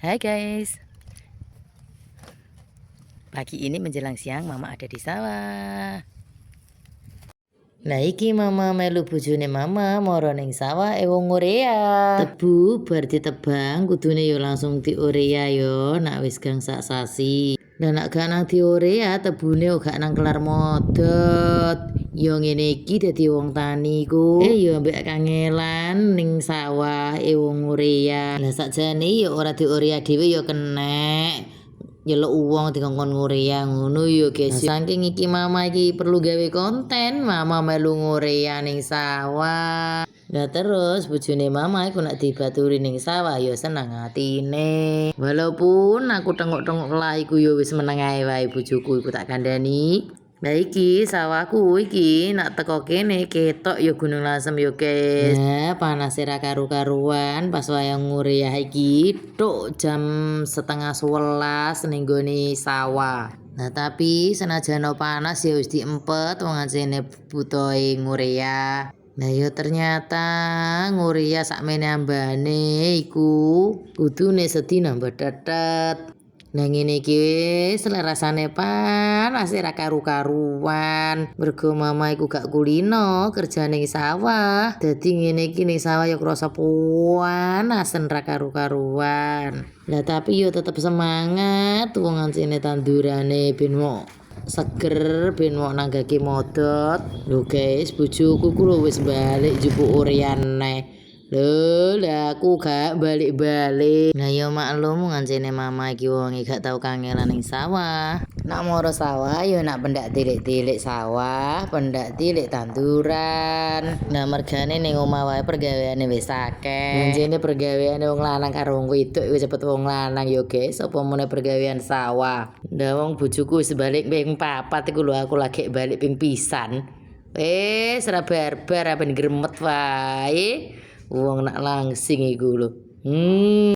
Hai guys, pagi ini menjelang siang mama ada di sawah. Nah iki mama melu bojone mama moro ning sawah wong urea. Tebu bar ditebang kudune yo langsung diorea yo nak wis gang sak sasi. Lah nak gak nang diorea tebune gak nang kelar modot. Yo ngene iki dadi wong tani ku. Yo mbek kangelan ning sawah wong urea. Lah sakjane yo ora diorea dhewe yo kenek. Nyeluk uang dikongkon ngurea ngono yo guys. Saking iki mama iki perlu gawe konten, mama melu ngurea ning sawah. Nah terus bojone mama iku nak dibaturi ning sawah yo seneng atine. Walaupun aku tengok-tengok lah iku yo wis meneng ae wae bojoku iku tak kandhani. Nah iki sawahku iki nak teko kene ketok yo Gunung Lasem yo guys. Nah panas ra karu-karuan pas wayang ngurea iki tok jam 10:30 ning gone sawah. Nah tapi senajan panas ya wis diempet wong ajene butuhe ngurea. Nah yo ternyata ngurea sakmene ambane iku kudune sedina mbetetet. Nah ngene iki wis rasane panas ra karu-karuan. Mergo mama iku gak kulino kerja ning sawah. Dadi ngene iki ning sawah yo krasa panasen ra karu-karuan. Lah tapi yo tetep semangat wong ancene tandurane ben mo seger ben mo nanggake modot. Lho guys, bojoku ku lho wis balik njupuk urean neh. Lho, lah aku gak balik-balik. Nah ya maklum ngancene mama iki wonge gak tau kangelan ning sawah. Nak moro sawah ya nak pendak tilik-tilik sawah, pendak tilik tanduran. Nah mergane ning omah wae pergaweane wis akeh. Ngancene pergaweane wong lanang karo wong wedok iku cepet wong lanang ya guys, apa meneh pergawean sawah. Lah wong bojoku wis balik ping 4 iku lho aku lagi balik ping pisan. Ora barbar ben gremet wae. Wong nak langsing iku lho.